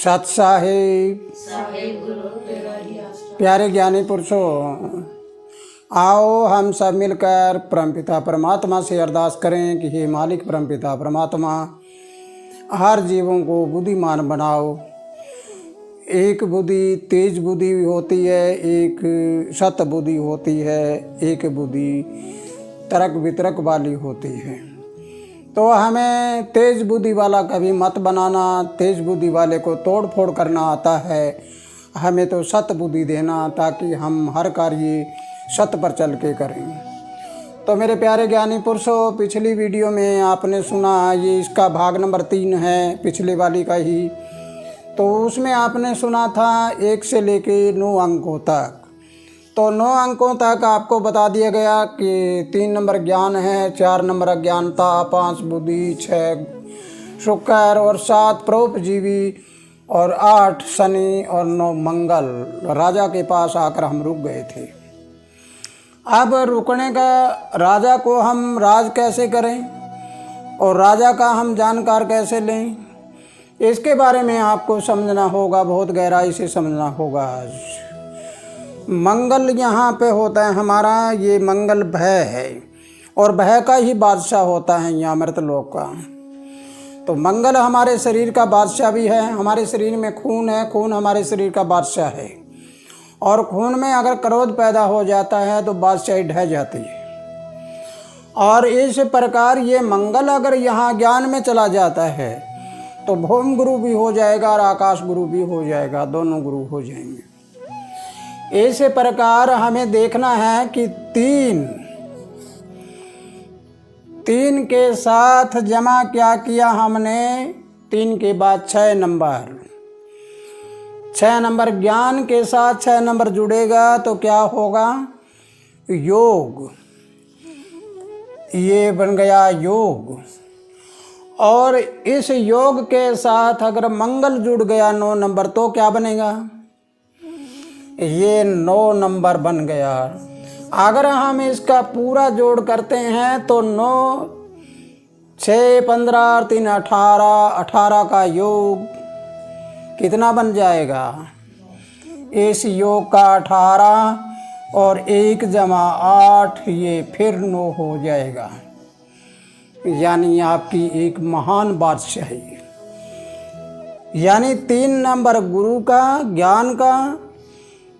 सत साहिब प्यारे ज्ञानी पुरुषों, आओ हम सब मिलकर परमपिता परमात्मा से अरदास करें कि हे मालिक परमपिता परमात्मा, हर जीवों को बुद्धिमान बनाओ। एक बुद्धि तेज बुद्धि होती है, एक सत बुद्धि होती है, एक बुद्धि तर्क वितरक वाली होती है। तो हमें तेज बुद्धि वाला कभी मत बनाना। तेज बुद्धि वाले को तोड़ फोड़ करना आता है, हमें तो सत बुद्धि देना ताकि हम हर कार्य सत पर चल के करें। तो मेरे प्यारे ज्ञानी पुरुषों, पिछली वीडियो में आपने सुना, ये इसका भाग नंबर 3 है पिछले वाली का ही। तो उसमें आपने सुना था 1 से लेके 9 अंकों तक। तो 9 अंकों तक आपको बता दिया गया कि 3 नंबर ज्ञान है, 4 नंबर अज्ञानता, 5 बुद्धि, 6 शुक्र और 7 परोपजीवी और 8 शनि और 9 मंगल। राजा के पास आकर हम रुक गए थे। अब रुकने का, राजा को हम राज कैसे करें और राजा का हम जानकार कैसे लें, इसके बारे में आपको समझना होगा, बहुत गहराई से समझना होगा। आज मंगल यहाँ पे होता है हमारा, ये मंगल भय है और भय का ही बादशाह होता है यहाँ अमृतलोक का। तो मंगल हमारे शरीर का बादशाह भी है। हमारे शरीर में खून है, खून हमारे शरीर का बादशाह है। और खून में अगर क्रोध पैदा हो जाता है तो बादशाही ढह जाती है। और इस प्रकार ये मंगल अगर यहाँ ज्ञान में चला जाता है तो भौम गुरु भी हो जाएगा और आकाश गुरु भी हो जाएगा, दोनों गुरु हो जाएंगे। इस प्रकार हमें देखना है कि 3 के साथ जमा क्या किया हमने, 3 के बाद 6 नंबर, 6 नंबर ज्ञान के साथ 6 नंबर जुड़ेगा तो क्या होगा, योग। ये बन गया योग। और इस योग के साथ अगर मंगल जुड़ गया 9 नंबर तो क्या बनेगा, ये 9 नंबर बन गया। अगर हम इसका पूरा जोड़ करते हैं तो 9, 6, 15 और 3 18, 18 का योग कितना बन जाएगा, इस योग का 18 और 1 जमा 8, ये फिर 9 हो जाएगा। यानी आपकी एक महान बादशाही। यानी 3 नंबर गुरु का, ज्ञान का,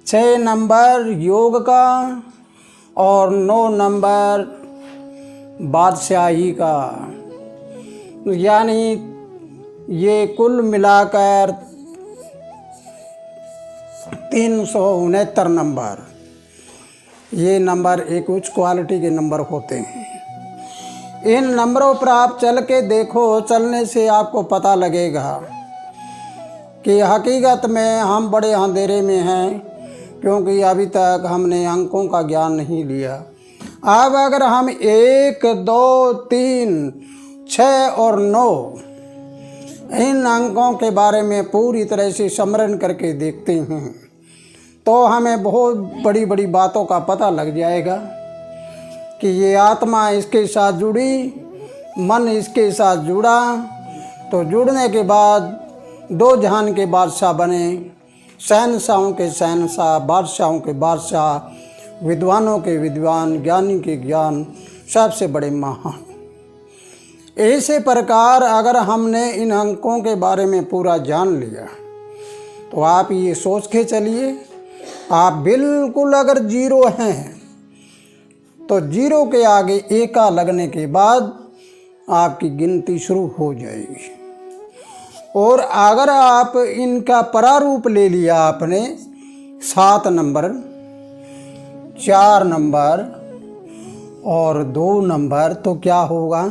6 नंबर योग का और 9 नंबर बादशाही का। यानी ये कुल मिलाकर 369 नंबर। ये नंबर एक उच्च क्वालिटी के नंबर होते हैं। इन नंबरों पर आप चल के देखो, चलने से आपको पता लगेगा कि हकीकत में हम बड़े अंधेरे में हैं, क्योंकि अभी तक हमने अंकों का ज्ञान नहीं लिया। अब अगर हम 1, 2, 3, 6 और 9 इन अंकों के बारे में पूरी तरह से स्मरण करके देखते हैं तो हमें बहुत बड़ी बड़ी बातों का पता लग जाएगा कि ये आत्मा इसके साथ जुड़ी, मन इसके साथ जुड़ा, तो जुड़ने के बाद 2 जहान के बादशाह बने, शहनशाहों के शहनशाह, बादशाहों के बादशाह, विद्वानों के विद्वान, ज्ञानी के ज्ञान, सबसे बड़े महान। इसी प्रकार अगर हमने इन अंकों के बारे में पूरा जान लिया तो आप ये सोच के चलिए, आप बिल्कुल अगर 0 हैं तो 0 के आगे 1 लगने के बाद आपकी गिनती शुरू हो जाएगी। और अगर आप इनका प्रारूप ले लिया आपने, 7 नंबर, 4 नंबर और 2 नंबर, तो क्या होगा,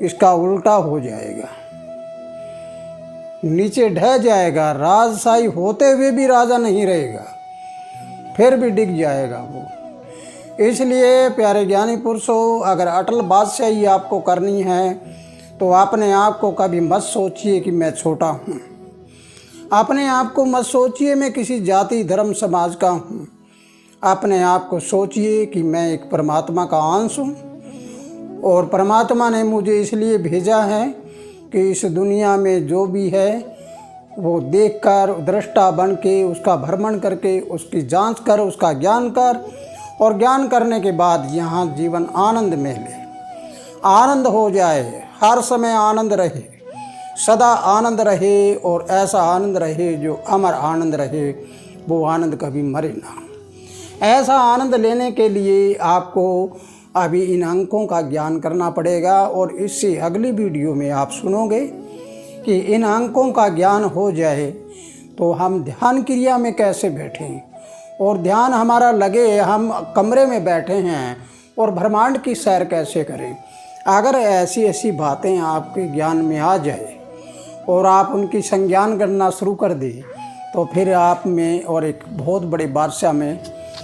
इसका उल्टा हो जाएगा, नीचे ढह जाएगा। राजशाही होते हुए भी राजा नहीं रहेगा, फिर भी डिग जाएगा वो। इसलिए प्यारे ज्ञानी पुरुषों, अगर अटल बादशाही आपको करनी है तो अपने आप को कभी मत सोचिए कि मैं छोटा हूँ। अपने आप को मत सोचिए मैं किसी जाति धर्म समाज का हूँ। अपने आप को सोचिए कि मैं एक परमात्मा का अंश हूँ और परमात्मा ने मुझे इसलिए भेजा है कि इस दुनिया में जो भी है वो देखकर दृष्टा बन के उसका भ्रमण करके उसकी जांच कर, उसका ज्ञान कर, और ज्ञान करने के बाद यहाँ जीवन आनंद में ले, आनंद हो जाए, हर समय आनंद रहे, सदा आनंद रहे, और ऐसा आनंद रहे जो अमर आनंद रहे, वो आनंद कभी मरे ना। ऐसा आनंद लेने के लिए आपको अभी इन अंकों का ज्ञान करना पड़ेगा, और इससे अगली वीडियो में आप सुनोगे कि इन अंकों का ज्ञान हो जाए तो हम ध्यान क्रिया में कैसे बैठें, और ध्यान हमारा लगे हम कमरे में बैठे हैं और ब्रह्मांड की सैर कैसे करें। अगर ऐसी ऐसी बातें आपके ज्ञान में आ जाए और आप उनकी संज्ञान करना शुरू कर दें, तो फिर आप में और एक बहुत बड़े बादशाह में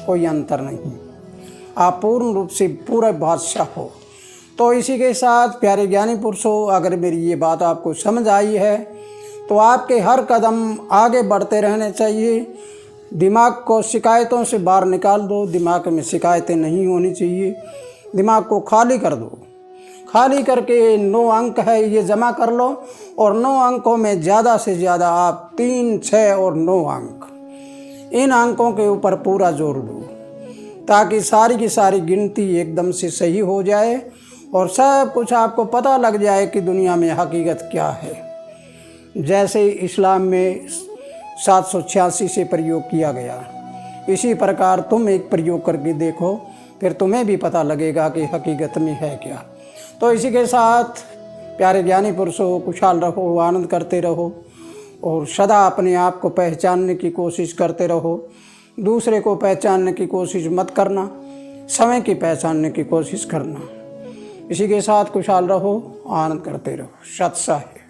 कोई अंतर नहीं, आप पूर्ण रूप से पूरा बादशाह हो। तो इसी के साथ प्यारे ज्ञानी पुरुषों, अगर मेरी ये बात आपको समझ आई है तो आपके हर कदम आगे बढ़ते रहने चाहिए। दिमाग को शिकायतों से बाहर निकाल दो, दिमाग में शिकायतें नहीं होनी चाहिए, दिमाग को खाली कर दो। खाली करके 9 अंक है ये जमा कर लो, और 9 अंकों में ज़्यादा से ज़्यादा आप 3, 6 और 9 अंक, इन अंकों के ऊपर पूरा जोर दो, ताकि सारी की सारी गिनती एकदम से सही हो जाए और सब कुछ आपको पता लग जाए कि दुनिया में हकीकत क्या है। जैसे इस्लाम में 786 से प्रयोग किया गया, इसी प्रकार तुम एक प्रयोग करके देखो, फिर तुम्हें भी पता लगेगा कि हकीकत में है क्या। तो इसी के साथ प्यारे ज्ञानी पुरुषों, खुशहाल रहो, आनंद करते रहो, और सदा अपने आप को पहचानने की कोशिश करते रहो। दूसरे को पहचानने की कोशिश मत करना, समय की पहचानने की कोशिश करना। इसी के साथ खुशहाल रहो, आनंद करते रहो। सत्संग है।